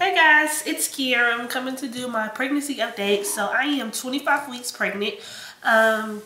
Hey guys, it's Kiera. I'm coming to do my pregnancy update. So I am 25 weeks pregnant. And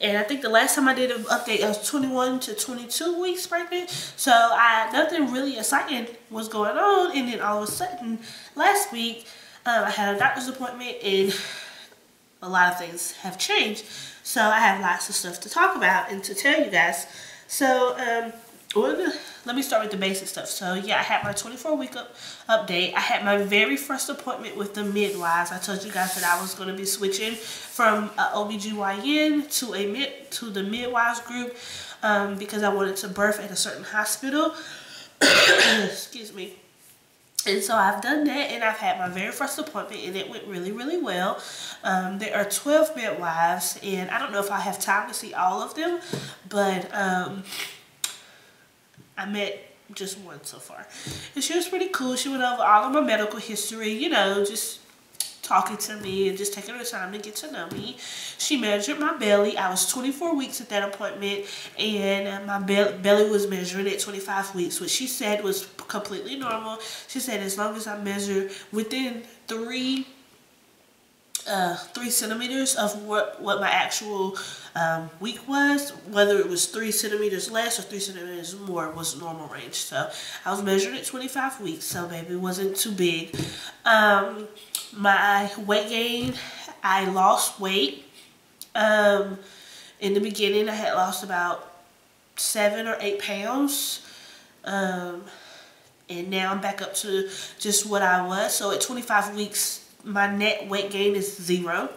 I think the last time I did an update, I was 21 to 22 weeks pregnant. So nothing really exciting was going on. And then all of a sudden, last week, I had a doctor's appointment and a lot of things have changed. So I have lots of stuff to talk about and to tell you guys. So, let me start with the basic stuff. So yeah, I had my 24-week update. I had my very first appointment with the midwives. I told you guys that I was going to be switching from OBGYN to the midwives group because I wanted to birth at a certain hospital. Excuse me. And so I've done that, and I've had my very first appointment, and it went really, really well. There are 12 midwives, and I don't know if I have time to see all of them, but I met just one so far. And she was pretty cool. She went over all of my medical history, you know, just talking to me and just taking her time to get to know me. She measured my belly. I was 24 weeks at that appointment, and my belly was measuring at 25 weeks, which she said was completely normal. She said as long as I measure within 3 centimeters of what my actual week was, whether it was 3 centimeters less or 3 centimeters more, was normal range. So I was measured at 25 weeks, so baby wasn't too big. My weight gain, I lost weight. In the beginning, I had lost about 7 or 8 pounds. And now I'm back up to just what I was. So at 25 weeks, my net weight gain is 0.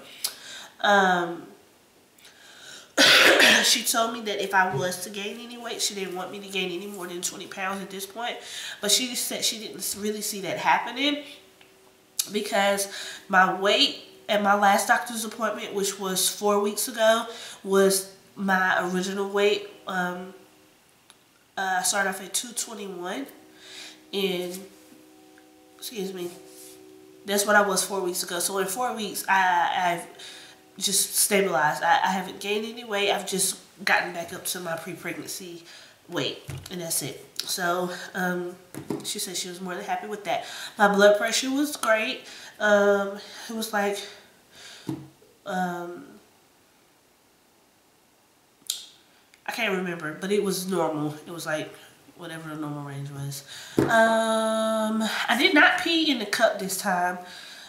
She told me that if I was to gain any weight, she didn't want me to gain any more than 20 pounds at this point. But she just said she didn't really see that happening because my weight at my last doctor's appointment, which was 4 weeks ago, was my original weight. I started off at 221, and excuse me, that's what I was 4 weeks ago. So in 4 weeks, I've just stabilized. I haven't gained any weight. I've just gotten back up to my pre-pregnancy weight, and that's it. So she said she was more than happy with that. My blood pressure was great. It was like I can't remember, but it was normal. It was like whatever the normal range was. I did not pee in the cup this time.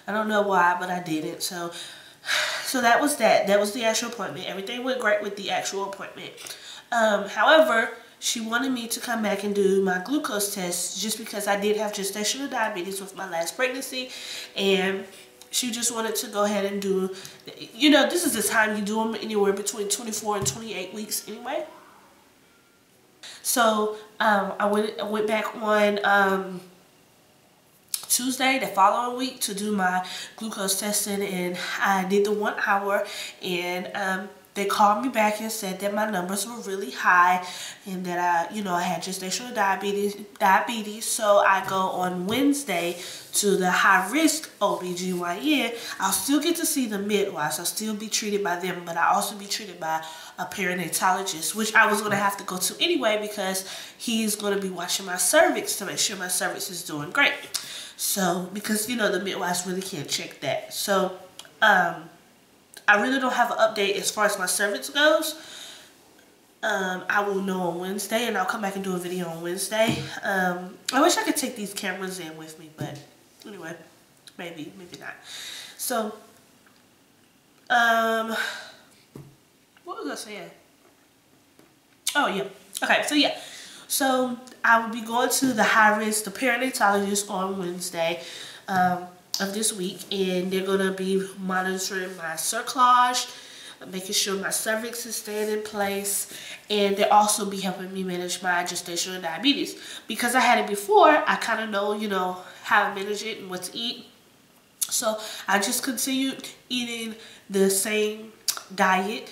I don't know why, but I didn't. So that was that. That was the actual appointment. Everything went great with the actual appointment. However, she wanted me to come back and do my glucose test just because I did have gestational diabetes with my last pregnancy, and she just wanted to go ahead and do, you know, this is the time you do them anywhere between 24 and 28 weeks anyway. So I went back on Tuesday, the following week, to do my glucose testing, and I did the 1 hour, and they called me back and said that my numbers were really high and that I had gestational diabetes. So I go on Wednesday to the high-risk OBGYN. I'll still get to see the midwives. I'll still be treated by them, but I'll also be treated by a perinatalogist, which I was going to have to go to anyway because he's going to be watching my cervix to make sure my cervix is doing great. So, because, you know, the midwives really can't check that. So, I really don't have an update as far as my cervix goes. I will know on Wednesday, and I'll come back and do a video on Wednesday. I wish I could take these cameras in with me, but anyway, maybe not. So, what was I saying? Oh, yeah. Okay, so yeah. So, I will be going to the high-risk, the perinatalogist on Wednesday of this week, and they're going to be monitoring my cerclage, making sure my cervix is staying in place, and they'll also be helping me manage my gestational diabetes. Because I had it before, I kind of know, you know, how to manage it and what to eat. So I just continued eating the same diet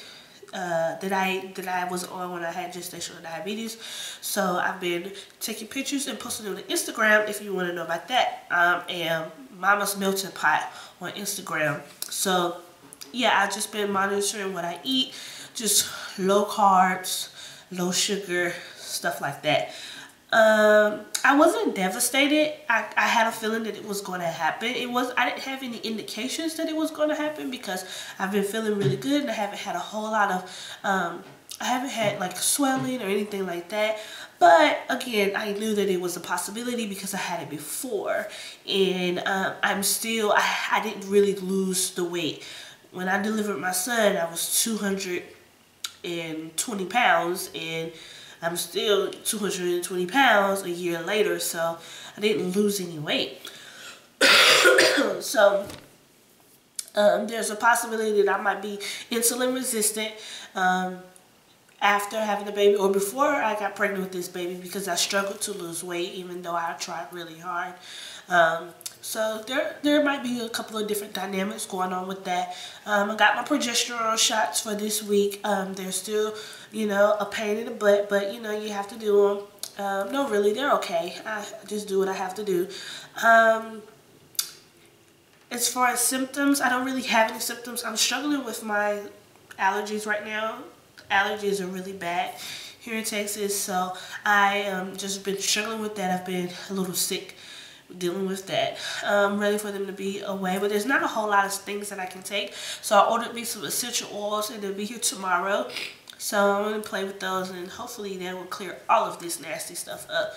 that I was on when I had gestational diabetes. So I've been taking pictures and posting on Instagram if you want to know about that. And Mama's Melting Pot on Instagram. So yeah, I've just been monitoring what I eat, just low carbs, low sugar, stuff like that. I wasn't devastated. I had a feeling that it was going to happen. I didn't have any indications that it was going to happen because I've been feeling really good and I haven't had a whole lot of, I haven't had like swelling or anything like that. But again, I knew that it was a possibility because I had it before. And I didn't really lose the weight. When I delivered my son, I was 220 pounds, and I'm still 220 pounds a year later, so I didn't lose any weight. So there's a possibility that I might be insulin resistant after having the baby or before I got pregnant with this baby, because I struggled to lose weight even though I tried really hard. So there might be a couple of different dynamics going on with that. I got my progesterone shots for this week. They're still, you know, a pain in the butt, but you know, you have to do them. No, really, they're okay. I just do what I have to do. As far as symptoms, I don't really have any symptoms. I'm struggling with my allergies right now. Allergies are really bad here in Texas, so I just been struggling with that. I've been a little sick dealing with that. I'm ready for them to be away, but there's not a whole lot of things that I can take, so I ordered me some essential oils and they'll be here tomorrow. So I'm going to play with those and hopefully that will clear all of this nasty stuff up.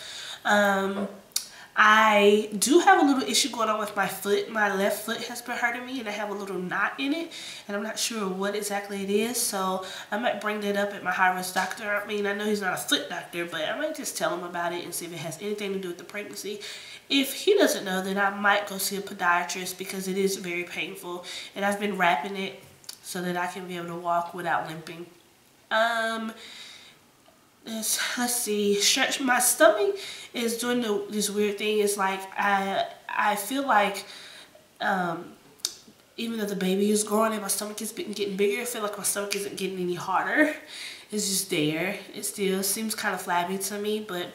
I do have a little issue going on with my foot. My left foot has been hurting me and I have a little knot in it, and I'm not sure what exactly it is, so I might bring that up at my high-risk doctor. I mean, I know he's not a foot doctor, but I might just tell him about it and see if it has anything to do with the pregnancy. If he doesn't know, then I might go see a podiatrist because it is very painful, and I've been wrapping it so that I can be able to walk without limping. Let's see, stretch. My stomach is doing this weird thing. It's like I feel like even though the baby is growing and my stomach is getting bigger, I feel like my stomach isn't getting any harder. It's just there. It still seems kind of flabby to me, but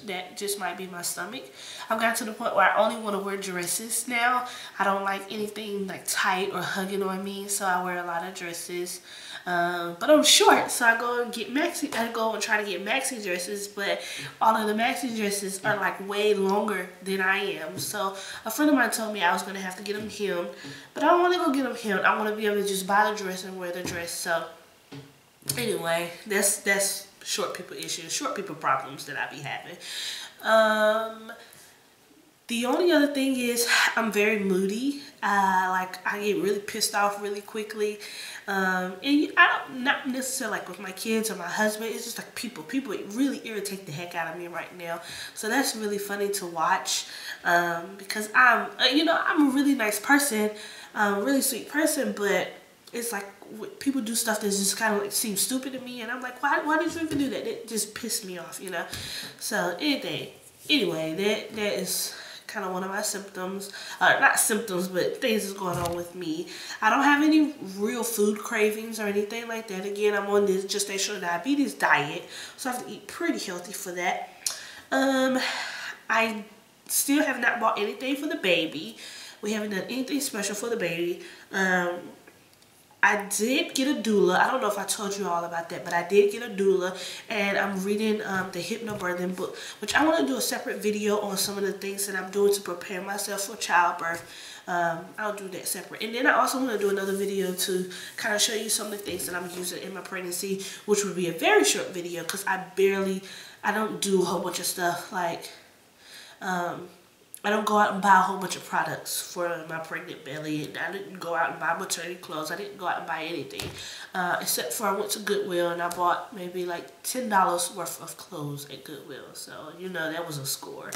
that just might be my stomach. I've gotten to the point where I only want to wear dresses now. I don't like anything like tight or hugging on me, so I wear a lot of dresses. But I'm short, so I go and get maxi. I go and try to get maxi dresses, but all of the maxi dresses are like way longer than I am. So a friend of mine told me I was gonna have to get them hemmed, but I don't want to go get them hemmed. I want to be able to just buy the dress and wear the dress. So anyway, that's short people issues, short people problems that I be having. The only other thing is I'm very moody. Like I get really pissed off really quickly. And not necessarily like with my kids or my husband. It's just like people really irritate the heck out of me right now. So that's really funny to watch because I'm a really nice person, really sweet person, but it's like people do stuff that just kind of like seems stupid to me, and I'm like, why did you even do that? It just pissed me off, you know. So anyway, that is kind of one of my symptoms. Not symptoms, but things is going on with me. I don't have any real food cravings or anything like that. Again, I'm on this gestational diabetes diet, so I have to eat pretty healthy for that. I still have not bought anything for the baby. We haven't done anything special for the baby. I did get a doula. I don't know if I told you all about that, but I did get a doula, and I'm reading the Hypnobirthing book, which I want to do a separate video on some of the things that I'm doing to prepare myself for childbirth. I'll do that separate. And then I also want to do another video to kind of show you some of the things that I'm using in my pregnancy, which would be a very short video because I don't do a whole bunch of stuff like, I don't go out and buy a whole bunch of products for my pregnant belly, and I didn't go out and buy maternity clothes. I didn't go out and buy anything, except for I went to Goodwill and I bought maybe like $10 worth of clothes at Goodwill. So, you know, that was a score.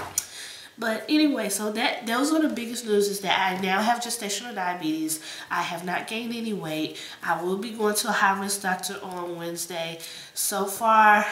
But anyway, so those are the biggest news, is that I now have gestational diabetes. I have not gained any weight. I will be going to a high-risk doctor on Wednesday. So far,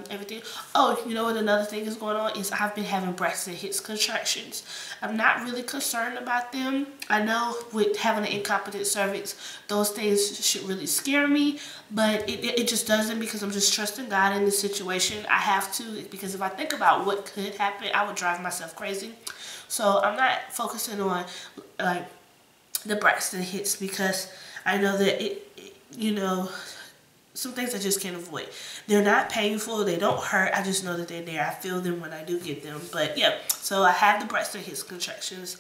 everything. Oh, you know what another thing is going on is I've been having Braxton Hicks contractions. I'm not really concerned about them. I know with having an incompetent cervix, those things should really scare me, but it just doesn't, because I'm just trusting God in this situation. I have to, because if I think about what could happen, I would drive myself crazy. So I'm not focusing on like the Braxton Hicks, because I know that some things I just can't avoid. They're not painful. They don't hurt. I just know that they're there. I feel them when I do get them. But yeah, so I have the breast and hips contractions.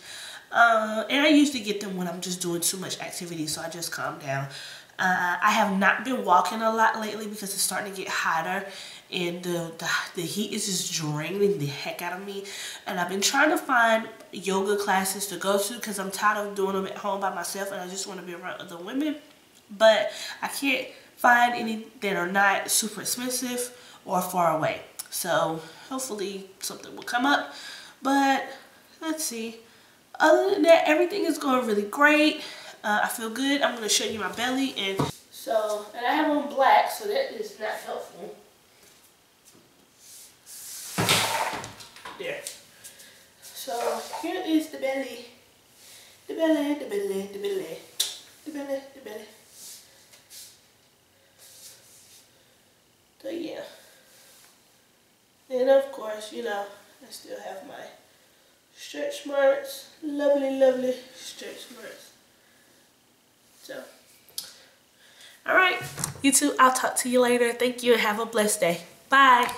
And I usually get them when I'm just doing too much activity, so I just calm down. I have not been walking a lot lately because it's starting to get hotter, and the heat is just draining the heck out of me. And I've been trying to find yoga classes to go to because I'm tired of doing them at home by myself, and I just want to be around other women. But I can't find any that are not super expensive or far away. So hopefully something will come up. But let's see. Other than that, everything is going really great. I feel good. I'm going to show you my belly. And I have on black, so that is not helpful. There. So here is the belly. The belly, the belly, the belly. The belly, the belly. So yeah. And of course, you know, I still have my stretch marks. Lovely, lovely stretch marks. So, all right, you two, I'll talk to you later. Thank you and have a blessed day. Bye.